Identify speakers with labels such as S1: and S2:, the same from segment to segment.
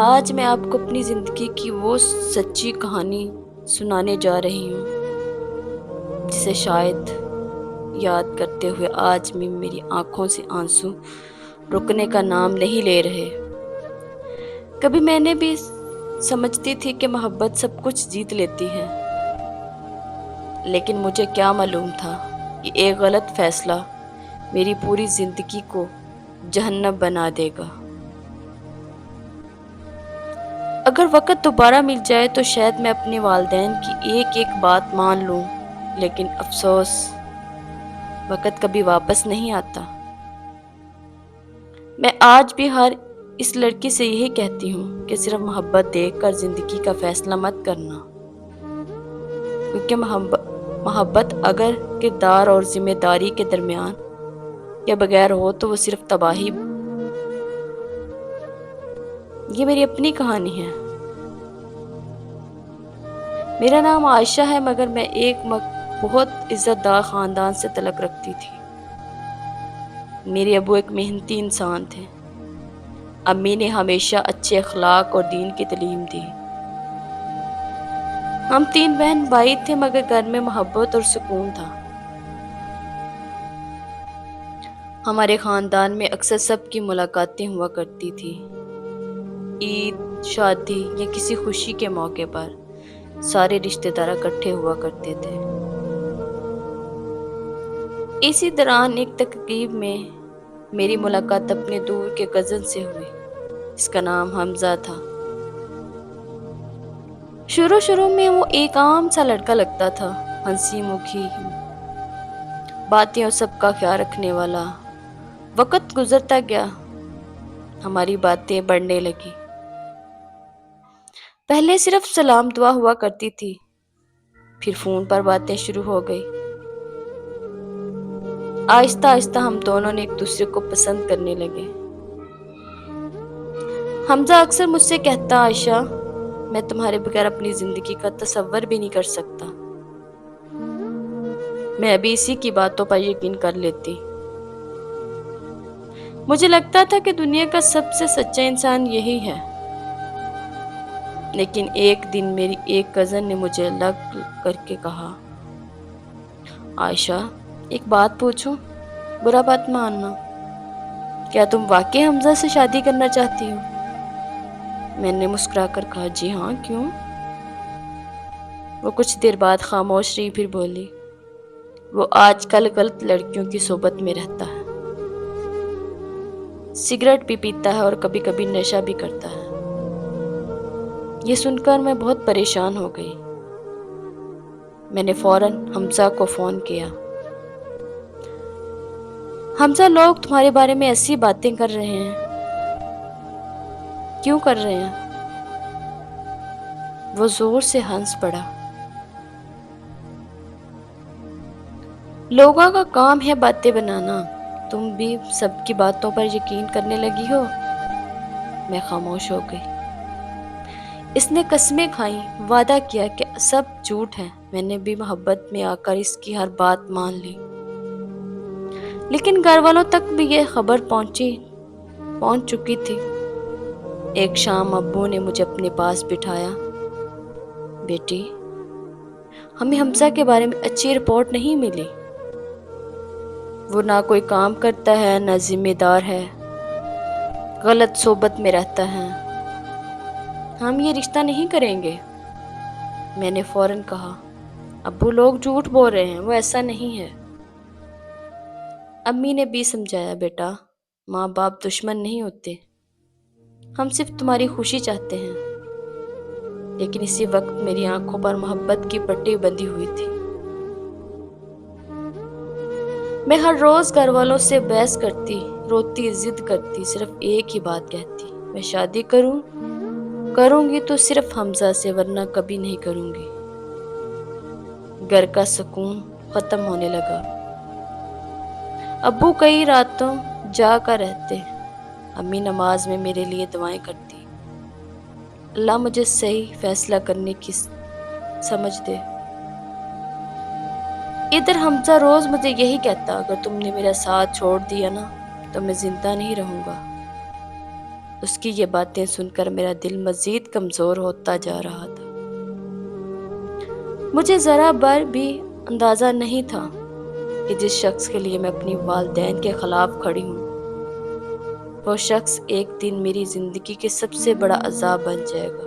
S1: آج میں آپ کو اپنی زندگی کی وہ سچی کہانی سنانے جا رہی ہوں جسے شاید یاد کرتے ہوئے آج بھی میری آنکھوں سے آنسو رکنے کا نام نہیں لے رہے۔ کبھی میں نے بھی سمجھتی تھی کہ محبت سب کچھ جیت لیتی ہے، لیکن مجھے کیا معلوم تھا کہ ایک غلط فیصلہ میری پوری زندگی کو جہنم بنا دے گا۔ اگر وقت دوبارہ مل جائے تو شاید میں اپنے والدین کی ایک ایک بات مان لوں، لیکن افسوس وقت کبھی واپس نہیں آتا۔ میں آج بھی ہر اس لڑکی سے یہی کہتی ہوں کہ صرف محبت دیکھ کر زندگی کا فیصلہ مت کرنا، کیونکہ محبت اگر کردار اور ذمہ داری کے درمیان کے بغیر ہو تو وہ صرف تباہی۔ یہ میری اپنی کہانی ہے۔ میرا نام عائشہ ہے، مگر میں ایک بہت عزت دار خاندان سے تعلق رکھتی تھی۔ میرے ابو ایک محنتی انسان تھے۔ امی نے ہمیشہ اچھے اخلاق اور دین کی تعلیم دی۔ ہم 3 بہن بھائی تھے، مگر گھر میں محبت اور سکون تھا۔ ہمارے خاندان میں اکثر سب کی ملاقاتیں ہوا کرتی تھی۔ عید، شادی یا کسی خوشی کے موقع پر سارے رشتہ دار اکٹھے ہوا کرتے تھے۔ اسی دوران ایک تقریب میں میری ملاقات اپنے دور کے کزن سے ہوئی، جس کا نام حمزہ تھا۔ شروع میں وہ ایک عام سا لڑکا لگتا تھا، ہنسی مکھی باتیں اور سب کا خیال رکھنے والا۔ وقت گزرتا گیا، ہماری باتیں بڑھنے لگی۔ پہلے صرف سلام دعا ہوا کرتی تھی، پھر فون پر باتیں شروع ہو گئی۔ آہستہ آہستہ ہم دونوں نے ایک دوسرے کو پسند کرنے لگے۔ حمزہ اکثر مجھ سے کہتا، عائشہ، میں تمہارے بغیر اپنی زندگی کا تصور بھی نہیں کر سکتا۔ میں ابھی اسی کی باتوں پر یقین کر لیتی۔ مجھے لگتا تھا کہ دنیا کا سب سے سچا انسان یہی ہے، لیکن ایک دن میری ایک کزن نے مجھے لگ کر کے کہا، عائشہ، ایک بات پوچھوں؟ برا بات ماننا، کیا تم واقعی حمزہ سے شادی کرنا چاہتی ہو؟ میں نے مسکرا کر کہا، جی ہاں، کیوں؟ وہ کچھ دیر بعد خاموش رہی، پھر بولی، وہ آج کل غلط لڑکیوں کی صحبت میں رہتا ہے، سگریٹ بھی پیتا ہے اور کبھی کبھی نشہ بھی کرتا ہے۔ یہ سن کر میں بہت پریشان ہو گئی۔ میں نے فوراً حمزہ کو فون کیا۔ حمزہ، لوگ تمہارے بارے میں ایسی باتیں کر رہے ہیں، کیوں کر رہے ہیں؟ وہ زور سے ہنس پڑا۔ لوگوں کا کام ہے باتیں بنانا، تم بھی سب کی باتوں پر یقین کرنے لگی ہو۔ میں خاموش ہو گئی۔ اس نے قسمیں کھائیں، وعدہ کیا کہ سب جھوٹ ہے۔ میں نے بھی محبت میں آ کر اس کی ہر بات مان لی، لیکن گھر والوں تک بھی یہ خبر پہنچ چکی تھی۔ ایک شام ابو نے مجھے اپنے پاس بٹھایا، بیٹی، ہمیں حمزہ کے بارے میں اچھی رپورٹ نہیں ملی۔ وہ نہ کوئی کام کرتا ہے، نہ ذمہ دار ہے، غلط صحبت میں رہتا ہے، ہم یہ رشتہ نہیں کریں گے۔ میں نے فوراً کہا، ابو، لوگ جھوٹ بول رہے ہیں، وہ ایسا نہیں ہے۔ امی نے بھی سمجھایا، بیٹا، ماں باپ دشمن نہیں ہوتے، ہم صرف تمہاری خوشی چاہتے ہیں۔ لیکن اسی وقت میری آنکھوں پر محبت کی پٹی بندھی ہوئی تھی۔ میں ہر روز گھر والوں سے بحث کرتی، روتی، ضد کرتی، صرف ایک ہی بات کہتی، میں شادی کروں گی تو صرف حمزہ سے، ورنہ کبھی نہیں کروں گی۔ گھر کا سکون ختم ہونے لگا۔ ابو کئی راتوں جا کر رہتے، امی نماز میں میرے لیے دعائیں کرتی، اللہ مجھے صحیح فیصلہ کرنے کی سمجھ دے۔ ادھر حمزہ روز مجھے یہی کہتا، اگر تم نے میرا ساتھ چھوڑ دیا نا تو میں زندہ نہیں رہوں گا۔ اس کی یہ باتیں سن کر میرا دل مزید کمزور ہوتا جا رہا تھا۔ مجھے ذرا بر بھی اندازہ نہیں تھا کہ جس شخص کے لیے میں اپنی والدین کے خلاف کھڑی ہوں، وہ شخص ایک دن میری زندگی کے سب سے بڑا عذاب بن جائے گا۔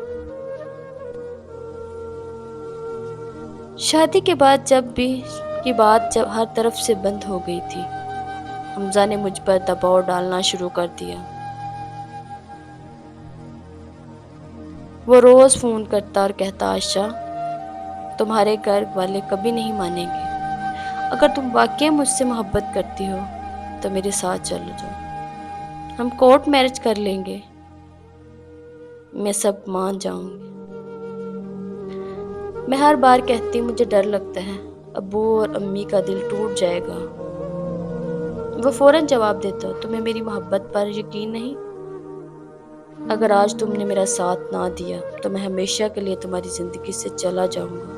S1: شادی کے بعد جب ہر طرف سے بند ہو گئی تھی، حمزہ نے مجھ پر دباؤ ڈالنا شروع کر دیا۔ وہ روز فون کرتا اور کہتا، عائشہ، تمہارے گھر والے کبھی نہیں مانیں گے۔ اگر تم واقعی مجھ سے محبت کرتی ہو تو میرے ساتھ چلو جاؤ، ہم کورٹ میرج کر لیں گے، میں سب مان جاؤں گی۔ میں ہر بار کہتی مجھے ڈر لگتا ہے، ابو اور امی کا دل ٹوٹ جائے گا۔ وہ فوراً جواب دیتا، تمہیں میری محبت پر یقین نہیں؟ اگر آج تم نے میرا ساتھ نہ دیا تو میں ہمیشہ کے لیے تمہاری زندگی سے چلا جاؤں گا۔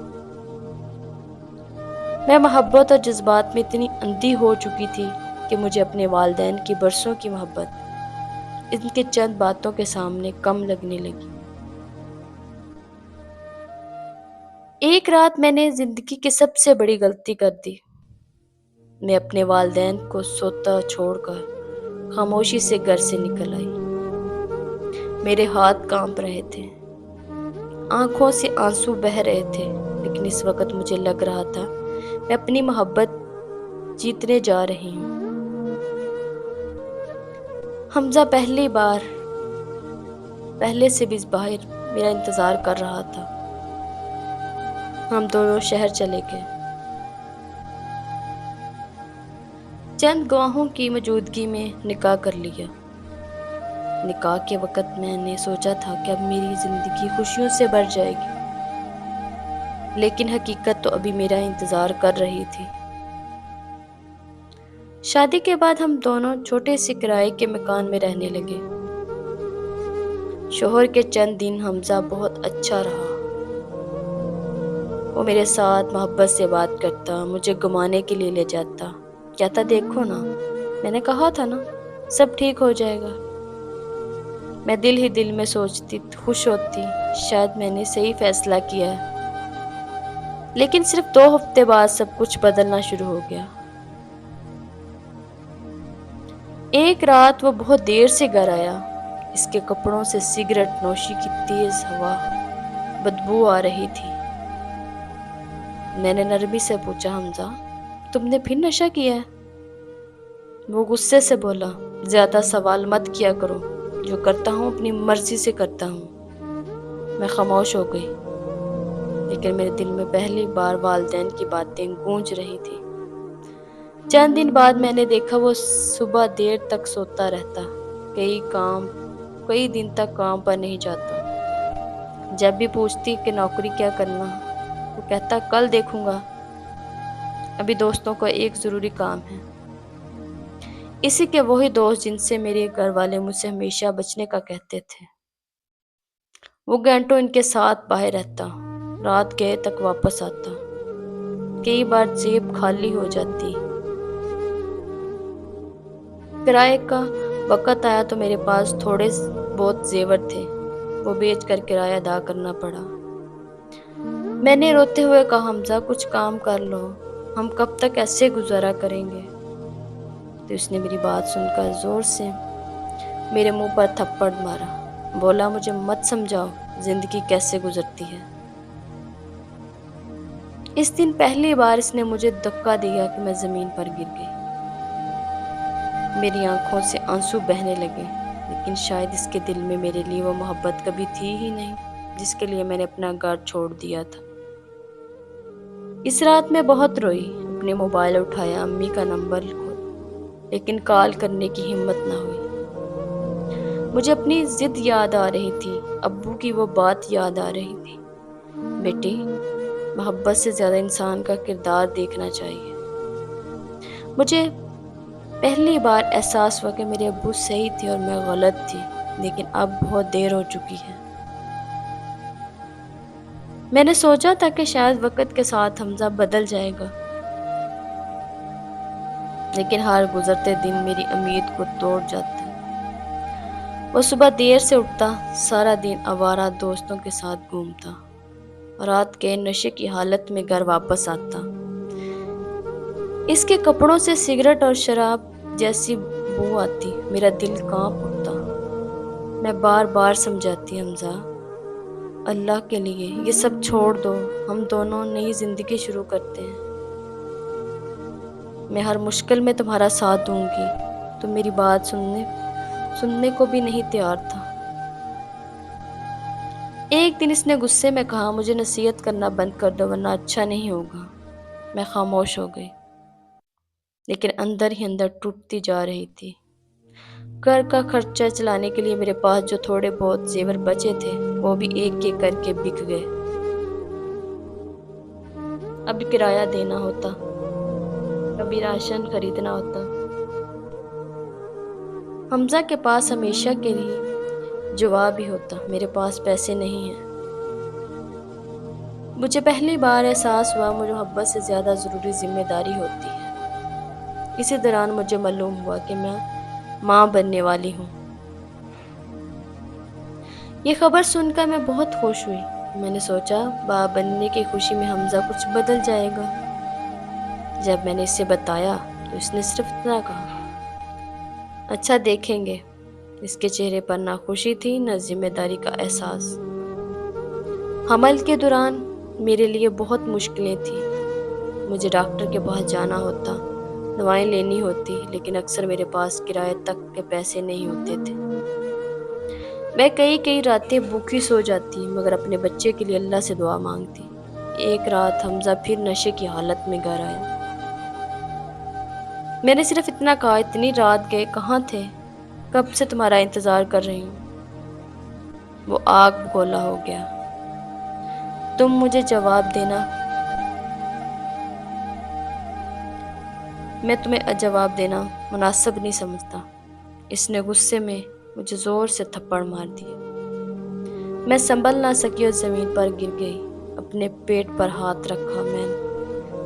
S1: میں محبت اور جذبات میں اتنی اندھی ہو چکی تھی کہ مجھے اپنے والدین کی برسوں کی محبت ان کے چند باتوں کے سامنے کم لگنے لگی۔ ایک رات میں نے زندگی کی سب سے بڑی غلطی کر دی۔ میں اپنے والدین کو سوتا چھوڑ کر خاموشی سے گھر سے نکل آئی۔ میرے ہاتھ کانپ رہے تھے، آنکھوں سے آنسو بہہ رہے تھے، لیکن اس وقت مجھے لگ رہا تھا میں اپنی محبت جیتنے جا رہی ہوں۔ حمزہ پہلے سے بھی باہر میرا انتظار کر رہا تھا۔ ہم دونوں شہر چلے گئے۔ چند گواہوں کی موجودگی میں نکاح کر لیا۔ نکاح کے وقت میں نے سوچا تھا کہ اب میری زندگی خوشیوں سے بھر جائے گی، لیکن حقیقت تو ابھی میرا انتظار کر رہی تھی۔ شادی کے بعد ہم دونوں چھوٹے سے کرائے کے مکان میں رہنے لگے۔ شوہر کے چند دن حمزہ بہت اچھا رہا۔ وہ میرے ساتھ محبت سے بات کرتا، مجھے گھمانے کے لیے لے جاتا، کہتا، دیکھو نا، میں نے کہا تھا نا، سب ٹھیک ہو جائے گا۔ میں دل ہی دل میں سوچتی، خوش ہوتی، شاید میں نے صحیح فیصلہ کیا ہے۔ لیکن صرف 2 ہفتے بعد سب کچھ بدلنا شروع ہو گیا۔ ایک رات وہ بہت دیر سے گھر آیا۔ اس کے کپڑوں سے سگریٹ نوشی کی تیز ہوا بدبو آ رہی تھی۔ میں نے نرمی سے پوچھا، حمزہ، تم نے پھر نشہ کیا ہے؟ وہ غصے سے بولا، زیادہ سوال مت کیا کرو، جو کرتا ہوں اپنی مرضی سے کرتا ہوں۔ میں خاموش ہو گئی، لیکن میرے دل میں پہلی بار والدین کی باتیں گونج رہی تھی۔ چند دن بعد میں نے دیکھا وہ صبح دیر تک سوتا رہتا، کئی دن تک کام پر نہیں جاتا۔ جب بھی پوچھتی کہ نوکری کیا کرنا، وہ کہتا، کل دیکھوں گا، ابھی دوستوں کا ایک ضروری کام ہے۔ اسی کے وہی دوست جن سے میرے گھر والے مجھ سے ہمیشہ بچنے کا کہتے تھے۔ وہ گھنٹوں ان کے ساتھ باہر رہتا، رات گئے تک واپس آتا، کئی بار جیب خالی ہو جاتی۔ کرائے کا وقت آیا تو میرے پاس تھوڑے بہت زیور تھے، وہ بیچ کر کرایہ ادا کرنا پڑا۔ میں نے روتے ہوئے کہا، حمزہ، کچھ کام کر لو، ہم کب تک ایسے گزارا کریں گے؟ تو اس نے میری بات سن کر زور سے میرے منہ پر تھپڑ مارا، بولا، مجھے مت سمجھاؤ زندگی کیسے گزرتی ہے۔ اس دن پہلی بار اس نے مجھے دھکا دیا کہ میں زمین پر گر گئی۔ میری آنکھوں سے آنسو بہنے لگے، لیکن شاید اس کے دل میں میرے لیے وہ محبت کبھی تھی ہی نہیں جس کے لیے میں نے اپنا گھر چھوڑ دیا تھا۔ اس رات میں بہت روئی، اپنے موبائل اٹھایا، امی کا نمبر لیکن کال کرنے کی ہمت نہ ہوئی۔ مجھے اپنی ضد یاد آ رہی تھی، ابو کی وہ بات یاد آ رہی تھی، بیٹی، محبت سے زیادہ انسان کا کردار دیکھنا چاہیے۔ مجھے پہلی بار احساس ہوا کہ میرے ابو صحیح تھے اور میں غلط تھی، لیکن اب بہت دیر ہو چکی ہے۔ میں نے سوچا تھا کہ شاید وقت کے ساتھ حمزہ بدل جائے گا، لیکن ہر گزرتے دن میری امید کو توڑ جاتا ہے۔ وہ صبح دیر سے اٹھتا، سارا دن آوارہ دوستوں کے ساتھ گھومتا، رات کے نشے کی حالت میں گھر واپس آتا۔ اس کے کپڑوں سے سگریٹ اور شراب جیسی بو آتی، میرا دل کانپ اٹھتا۔ میں بار بار سمجھاتی، حمزہ اللہ کے لیے یہ سب چھوڑ دو، ہم دونوں نئی زندگی شروع کرتے ہیں۔ میں ہر مشکل میں تمہارا ساتھ دوں گی۔ تم میری بات سننے کو بھی نہیں تیار تھا۔ ایک دن اس نے غصے میں کہا، مجھے نصیحت کرنا بند کر دو ورنہ اچھا نہیں ہوگا۔ میں خاموش ہو گئی، لیکن اندر ہی اندر ٹوٹتی جا رہی تھی۔ گھر کا خرچہ چلانے کے لیے میرے پاس جو تھوڑے بہت زیور بچے تھے وہ بھی ایک ایک کر کے بک گئے۔ اب کرایہ دینا ہوتا، کبھی راشن خریدنا ہوتا۔ حمزہ کے پاس ہمیشہ کے لیے جواب ہی ہوتا، میرے پاس پیسے نہیں ہیں۔ مجھے پہلی بار احساس ہوا مجھے محبت سے زیادہ ضروری ذمہ داری ہوتی ہے۔ اسی دوران مجھے معلوم ہوا کہ میں ماں بننے والی ہوں۔ یہ خبر سن کر میں بہت خوش ہوئی۔ میں نے سوچا باپ بننے کی خوشی میں حمزہ کچھ بدل جائے گا۔ جب میں نے اسے بتایا تو اس نے صرف اتنا کہا، اچھا دیکھیں گے۔ اس کے چہرے پر نہ خوشی تھی نہ ذمہ داری کا احساس۔ حمل کے دوران میرے لیے بہت مشکلیں تھیں۔ مجھے ڈاکٹر کے پاس جانا ہوتا، دوائیں لینی ہوتی، لیکن اکثر میرے پاس کرایہ تک کے پیسے نہیں ہوتے تھے۔ میں کئی راتیں بھوکی سو جاتی مگر اپنے بچے کے لیے اللہ سے دعا مانگتی۔ ایک رات حمزہ پھر نشے کی حالت میں گھر آیا۔ میں نے صرف اتنا کہا، اتنی رات گئے کہاں تھے؟ کب سے تمہارا انتظار کر رہی ہوں۔ وہ آگ بگولا ہو گیا۔ تم مجھے جواب دینا، میں تمہیں جواب دینا مناسب نہیں سمجھتا۔ اس نے غصے میں مجھے زور سے تھپڑ مار دیا۔ میں سنبھل نہ سکی اور زمین پر گر گئی۔ اپنے پیٹ پر ہاتھ رکھا، میں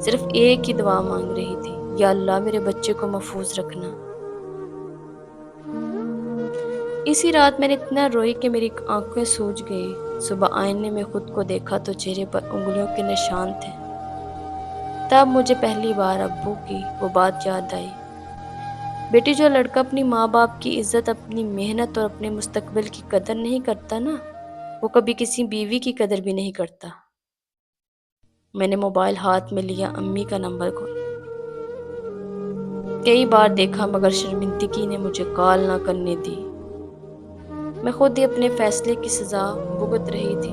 S1: صرف ایک ہی دعا مانگ رہی تھی، یا اللہ میرے بچے کو محفوظ رکھنا۔ اسی رات میں نے اتنا روئی کہ میری آنکھیں سوج گئی۔ صبح آئینے میں خود کو دیکھا تو چہرے پر انگلیوں کے نشان تھے۔ تب مجھے پہلی بار ابو کی وہ بات یاد آئی، بیٹی جو لڑکا اپنی ماں باپ کی عزت، اپنی محنت اور اپنے مستقبل کی قدر نہیں کرتا نا، وہ کبھی کسی بیوی کی قدر بھی نہیں کرتا۔ میں نے موبائل ہاتھ میں لیا، امی کا نمبر کئی بار دیکھا مگر شرمندگی نے مجھے کال نہ کرنے دی۔ میں خود ہی اپنے فیصلے کی سزا بھگت رہی تھی۔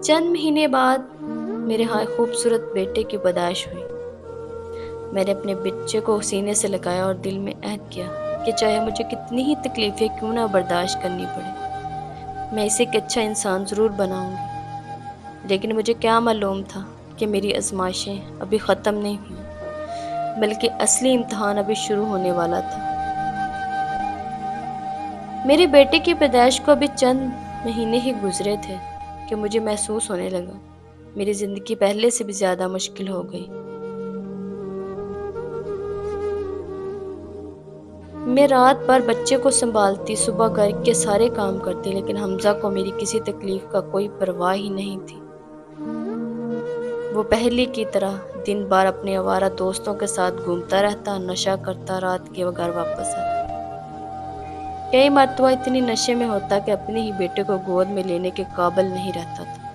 S1: چند مہینے بعد میرے ہاں خوبصورت بیٹے کی پیدائش ہوئی۔ میں نے اپنے بچے کو سینے سے لگایا اور دل میں عہد کیا کہ چاہے مجھے کتنی ہی تکلیفیں کیوں نہ برداشت کرنی پڑے، میں اسے ایک اچھا انسان ضرور بناؤں گی۔ لیکن مجھے کیا معلوم تھا کہ میری آزمائشیں ابھی ختم نہیں ہوئیں، بلکہ اصلی امتحان ابھی شروع ہونے والا تھا۔ میرے بیٹے کی پیدائش کو ابھی چند مہینے ہی گزرے تھے کہ مجھے محسوس ہونے لگا میری زندگی پہلے سے بھی زیادہ مشکل ہو گئی۔ میں رات بھر بچے کو سنبھالتی، صبح گھر کے سارے کام کرتی، لیکن حمزہ کو میری کسی تکلیف کا کوئی پرواہ ہی نہیں تھی۔ وہ پہلے کی طرح دن بھر اپنے آوارہ دوستوں کے ساتھ گھومتا رہتا، نشہ کرتا، رات کے گھر واپس آتا۔ کئی مرتبہ اتنی نشے میں ہوتا کہ اپنے ہی بیٹے کو گود میں لینے کے قابل نہیں رہتا تھا۔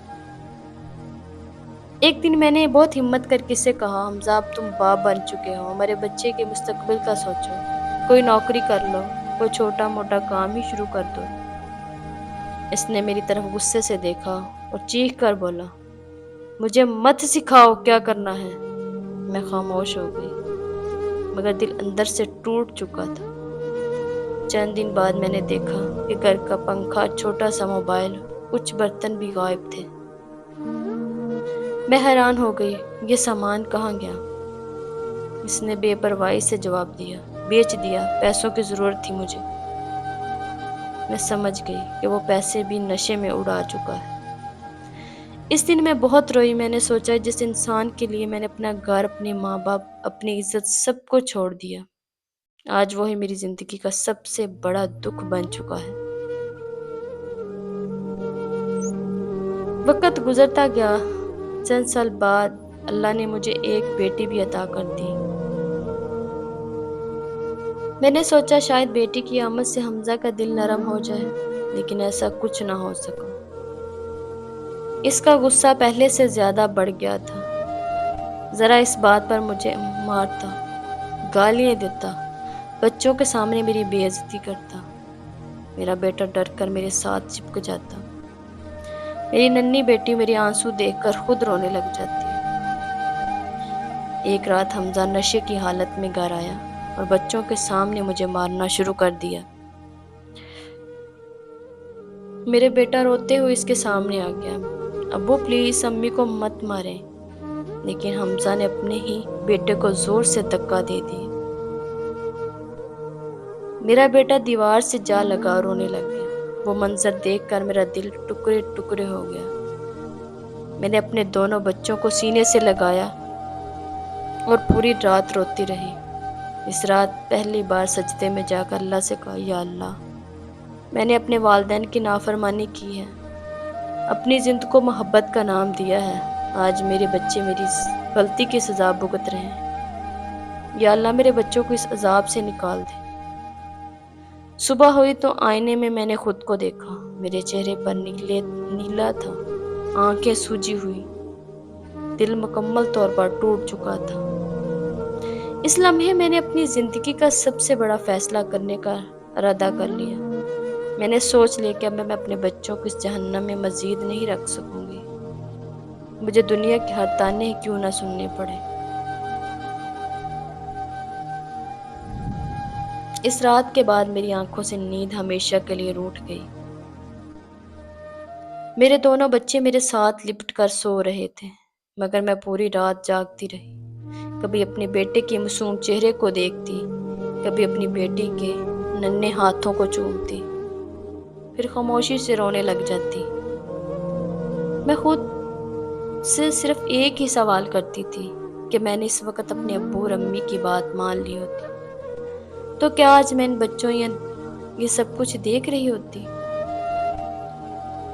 S1: ایک دن میں نے بہت ہمت کر کے اسے کہا، حمزہ اب تم باپ بن چکے ہو، ہمارے بچے کے مستقبل کا سوچو، کوئی نوکری کر لو، کوئی چھوٹا موٹا کام ہی شروع کر دو۔ اس نے میری طرف غصے سے دیکھا اور چیخ کر بولا، مجھے مت سکھاؤ کیا کرنا ہے۔ میں خاموش ہو گئی مگر دل اندر سے ٹوٹ چکا تھا۔ چند دن بعد میں نے دیکھا کہ گھر کا پنکھا، چھوٹا سا موبائل، کچھ برتن بھی غائب تھے۔ میں حیران ہو گئی، یہ سامان کہاں گیا؟ اس نے بے پرواہی سے جواب دیا، بیچ دیا، پیسوں کی ضرورت تھی مجھے۔ میں سمجھ گئی کہ وہ پیسے بھی نشے میں اڑا چکا ہے۔ اس دن میں بہت روئی۔ میں نے سوچا جس انسان کے لیے میں نے اپنا گھر، اپنے ماں باپ، اپنی عزت، سب کو چھوڑ دیا، آج وہی میری زندگی کا سب سے بڑا دکھ بن چکا ہے۔ وقت گزرتا گیا، چند سال بعد اللہ نے مجھے ایک بیٹی بھی عطا کر دی۔ میں نے سوچا شاید بیٹی کی آمد سے حمزہ کا دل نرم ہو جائے، لیکن ایسا کچھ نہ ہو سکا۔ اس کا غصہ پہلے سے زیادہ بڑھ گیا تھا۔ ذرا اس بات پر مجھے مارتا، گالیاں دیتا، بچوں کے سامنے میری بے عزتی کرتا۔ میرا بیٹا ڈر کر میرے ساتھ چپک جاتا۔ میری ننھی بیٹی میرے آنسو دیکھ کر خود رونے لگ جاتی۔ ایک رات حمزہ نشے کی حالت میں گھر آیا اور بچوں کے سامنے مجھے مارنا شروع کر دیا۔ میرے بیٹا روتے ہوئے اس کے سامنے آ گیا، ابو پلیز امی کو مت ماریں، لیکن حمزہ نے اپنے ہی بیٹے کو زور سے دھکا دے دی۔ میرا بیٹا دیوار سے جا لگا اور رونے لگ گیا۔ وہ منظر دیکھ کر میرا دل ٹکڑے ٹکڑے ہو گیا۔ میں نے اپنے دونوں بچوں کو سینے سے لگایا اور پوری رات روتی رہی۔ اس رات پہلی بار سجدے میں جا کر اللہ سے کہا، یا اللہ، میں نے اپنے والدین کی نافرمانی کی ہے، اپنی زند کو محبت کا نام دیا ہے، آج میرے بچے میری غلطی کی سزا بھگت رہے ہیں۔ یا اللہ میرے بچوں کو اس عذاب سے نکال دے۔ صبح ہوئی تو آئینے میں نے خود کو دیکھا۔ میرے چہرے پر نیلا تھا، آنکھیں سوجی ہوئی، دل مکمل طور پر ٹوٹ چکا تھا۔ اس لمحے میں نے اپنی زندگی کا سب سے بڑا فیصلہ کرنے کا ارادہ کر لیا۔ میں نے سوچ لیا کہ اب میں اپنے بچوں کو اس جہنم میں مزید نہیں رکھ سکوں گی، مجھے دنیا کے ہر تانے کیوں نہ سننے پڑے۔ اس رات کے بعد میری آنکھوں سے نیند ہمیشہ کے لیے روٹھ گئی۔ میرے دونوں بچے میرے ساتھ لپٹ کر سو رہے تھے، مگر میں پوری رات جاگتی رہی۔ کبھی اپنے بیٹے کے معصوم چہرے کو دیکھتی، کبھی اپنی بیٹی کے ننھے ہاتھوں کو چومتی، پھر خاموشی سے رونے لگ جاتی۔ میں خود سے صرف ایک ہی سوال کرتی تھی کہ میں نے اس وقت اپنے ابو اور امی کی بات مان لی ہوتی تو کیا آج میں ان بچوں یہ سب کچھ دیکھ رہی ہوتی۔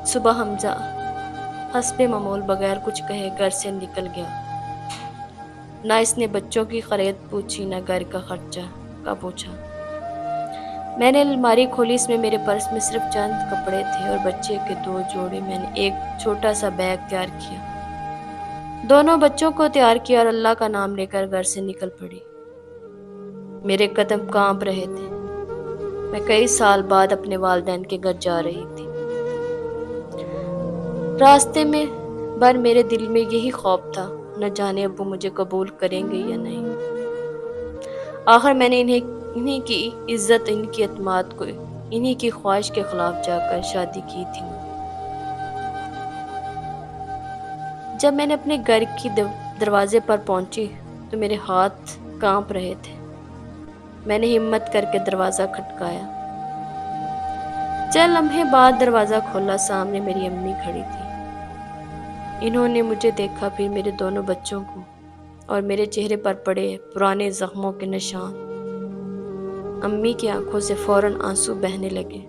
S1: صبح حمزہ حسب معمول بغیر کچھ کہے گھر سے نکل گیا۔ نہ اس نے بچوں کی خرید پوچھی، نہ گھر کا خرچہ کا پوچھا۔ میں نے الماری کھولی، اس میں میرے پرس میں صرف چند کپڑے تھے اور بچے کے 2 جوڑے۔ میں نے ایک چھوٹا سا بیگ تیار کیا، دونوں بچوں کو تیار کیا اور اللہ کا نام لے کر گھر سے نکل پڑی۔ میرے قدم کانپ رہے تھے، میں کئی سال بعد اپنے والدین کے گھر جا رہی تھی۔ راستے میں بر میرے دل میں یہی خوف تھا، نہ جانے ابو مجھے قبول کریں گے یا نہیں۔ آخر میں نے انہیں کی عزت، ان کی اعتماد کو، انہیں کی خواہش کے خلاف جا کر شادی کی تھی۔ جب میں نے اپنے گھر کی دروازے پر پہنچی تو میرے ہاتھ کانپ رہے تھے۔ میں نے ہمت کر کے دروازہ کھٹکایا۔ چند لمحے بعد دروازہ کھولا، سامنے میری امی کھڑی تھی۔ انہوں نے مجھے دیکھا، پھر میرے دونوں بچوں کو، اور میرے چہرے پر پڑے پرانے زخموں کے نشان۔ امی کی آنکھوں سے فوراً آنسو بہنے لگے۔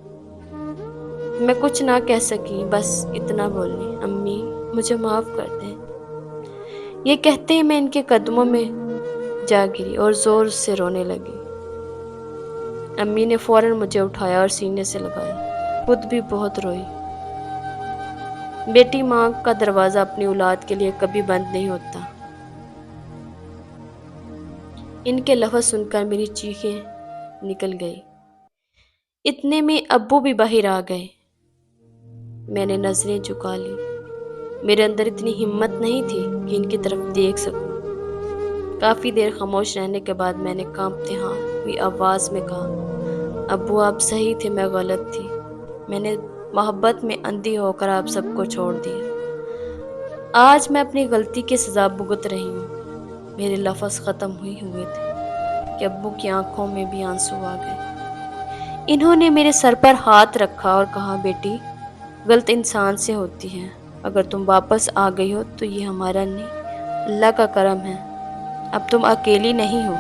S1: میں کچھ نہ کہہ سکی، بس اتنا بولی، امی مجھے معاف کر دیں۔ یہ کہتے ہی میں ان کے قدموں میں جا گری اور زور سے رونے لگی۔ امی نے فوراً مجھے اٹھایا اور سینے سے لگایا، خود بھی بہت روئی۔ بیٹی ماں کا دروازہ اپنی اولاد کے لیے کبھی بند نہیں ہوتا۔ ان کے لفظ سن کر میری چیخیں نکل گئی۔ اتنے میں ابو بھی باہر آ گئے۔ میں نے نظریں جھکا لی، میرے اندر اتنی ہمت نہیں تھی کہ ان کی طرف دیکھ سکوں۔ کافی دیر خاموش رہنے کے بعد میں نے کانپتے ہوئی آواز میں کہا، ابو آپ صحیح تھے، میں غلط تھی، میں نے محبت میں اندھی ہو کر آپ سب کو چھوڑ دیا۔ آج میں اپنی غلطی کی سزا بھگت رہی ہوں۔ میرے لفظ ختم ہوئے تھے کہ ابو کی آنکھوں میں بھی آنسو آ گئے۔ انہوں نے میرے سر پر ہاتھ رکھا اور کہا، بیٹی غلط انسان سے ہوتی ہے، اگر تم واپس آ گئی ہو تو یہ ہمارا نہیں، اللہ کا کرم ہے، اب تم اکیلی نہیں ہو۔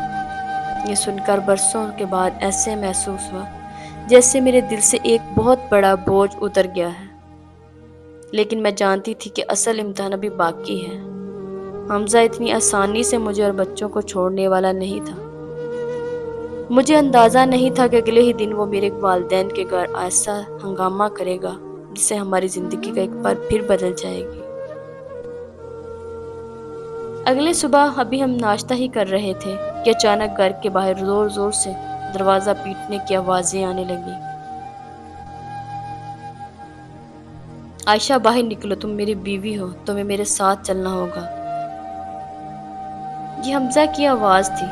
S1: یہ سن کر برسوں کے بعد ایسے محسوس ہوا جیسے میرے دل سے ایک بہت بڑا بوجھ اتر گیا ہے، لیکن میں جانتی تھی کہ اصل امتحان ابھی باقی ہے۔ حمزہ اتنی آسانی سے مجھے اور بچوں کو چھوڑنے والا نہیں تھا۔ مجھے اندازہ نہیں تھا کہ اگلے ہی دن وہ میرے والدین کے گھر ایسا ہنگامہ کرے گا جس سے ہماری زندگی کا ایک بار پھر بدل جائے گی۔ اگلے صبح ابھی ہم ناشتہ ہی کر رہے تھے کہ اچانک گھر کے باہر زور زور سے دروازہ پیٹنے کی آوازیں آنے لگی۔ عائشہ باہر نکلو، تم میری بیوی ہو، تمہیں میرے ساتھ چلنا ہوگا۔ یہ حمزہ کی آواز تھی۔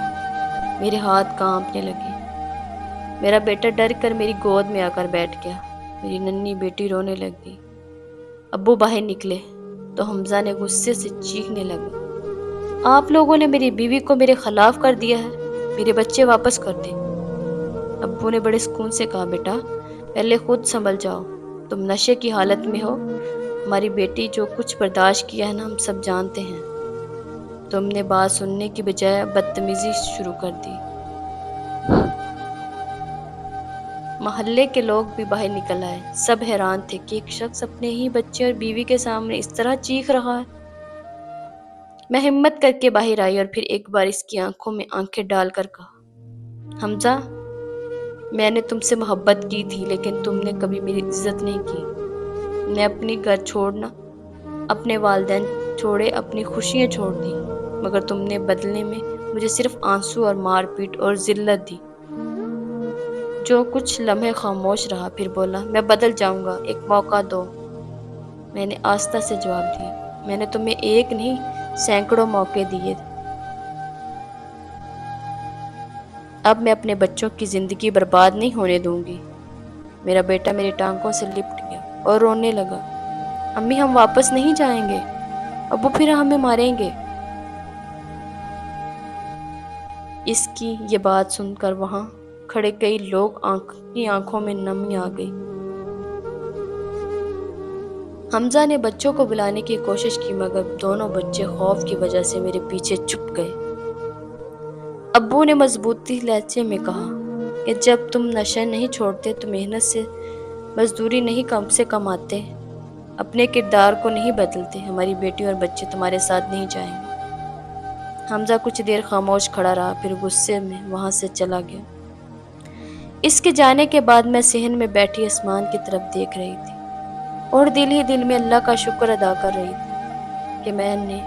S1: میرے ہاتھ کانپنے لگے۔ میرا بیٹا ڈر کر میری گود میں آ کر بیٹھ گیا۔ میری ننھی بیٹی رونے لگ گئی۔ ابو باہر نکلے تو حمزہ نے غصے سے چیخنے لگا، آپ لوگوں نے میری بیوی کو میرے خلاف کر دیا ہے، میرے بچے واپس کر دیں۔ ابو نے بڑے سکون سے کہا، بیٹا پہلے خود سنبھل جاؤ، تم نشے کی حالت میں ہو، ہماری بیٹی جو کچھ برداشت کیا ہے نا ہم سب جانتے ہیں۔ تم نے بات سننے کی بجائے بدتمیزی شروع کر دی۔ محلے کے لوگ بھی باہر نکل آئے۔ سب حیران تھے کہ ایک شخص اپنے ہی بچے اور بیوی کے سامنے اس طرح چیخ رہا ہے۔ میں ہمت کر کے باہر آئی اور پھر ایک بار اس کی آنکھوں میں آنکھیں ڈال کر کہا، حمزہ میں نے تم سے محبت کی تھی لیکن تم نے کبھی میری عزت نہیں کی۔ میں اپنی گھر چھوڑنا، اپنے والدین چھوڑے، اپنی خوشیاں چھوڑ دی، مگر تم نے بدلے میں مجھے صرف آنسو اور مار پیٹ اور ذلت دی۔ جو کچھ لمحے خاموش رہا، پھر بولا، میں بدل جاؤں گا، ایک موقع دو۔ میں نے آہستہ سے جواب دیا، میں نے تمہیں ایک نہیں سینکڑوں موقع دیے۔ اب میں اپنے بچوں کی زندگی برباد نہیں ہونے دوں گی۔ میرا بیٹا میری ٹانگوں سے لپٹ گیا اور رونے لگا، امی ہم واپس نہیں جائیں گے، ابو پھر ہمیں ماریں گے۔ اس کی یہ بات سن کر وہاں کھڑے کئی لوگ کی آنکھوں میں نمی آ گئی۔ حمزہ نے بچوں کو بلانے کی کوشش کی مگر دونوں بچے خوف کی وجہ سے میرے پیچھے چھپ گئے۔ ابو نے مضبوطی لہجے میں کہا کہ جب تم نشہ نہیں چھوڑتے تو محنت سے مزدوری نہیں کم سے کماتے، اپنے کردار کو نہیں بدلتے، ہماری بیٹی اور بچے تمہارے ساتھ نہیں جائیں گے۔ حمزہ کچھ دیر خاموش کھڑا رہا، پھر غصے میں وہاں سے چلا گیا۔ اس کے جانے کے بعد میں صحن میں بیٹھی آسمان کی طرف دیکھ رہی تھی اور دل ہی دل میں اللہ کا شکر ادا کر رہی تھی کہ میں نے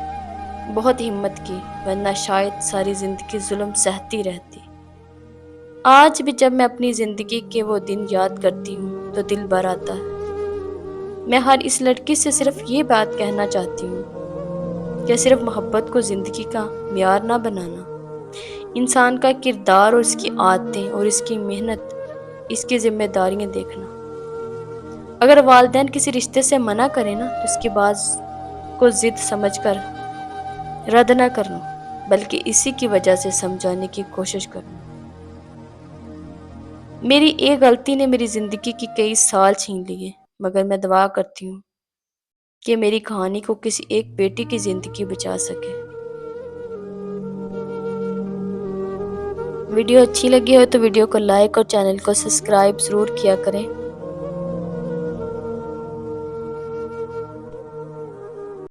S1: بہت ہمت کی، ورنہ شاید ساری زندگی ظلم سہتی رہتی۔ آج بھی جب میں اپنی زندگی کے وہ دن یاد کرتی ہوں تو دل بھر آتا ہے۔ میں ہر اس لڑکی سے صرف یہ بات کہنا چاہتی ہوں کہ صرف محبت کو زندگی کا معیار نہ بنانا، انسان کا کردار اور اس کی عادتیں اور اس کی محنت، اس کی ذمہ داریاں دیکھنا۔ اگر والدین کسی رشتے سے منع کریں نا تو اس کی بات کو ضد سمجھ کر رد نہ کرنا، بلکہ اسی کی وجہ سے سمجھانے کی کوشش کرنا۔ میری ایک غلطی نے میری زندگی کی کئی سال چھین لیے، مگر میں دعا کرتی ہوں کہ میری کہانی کو کسی ایک بیٹی کی زندگی بچا سکے۔ ویڈیو اچھی لگی ہو تو ویڈیو کو لائک اور چینل کو سبسکرائب ضرور کیا کریں۔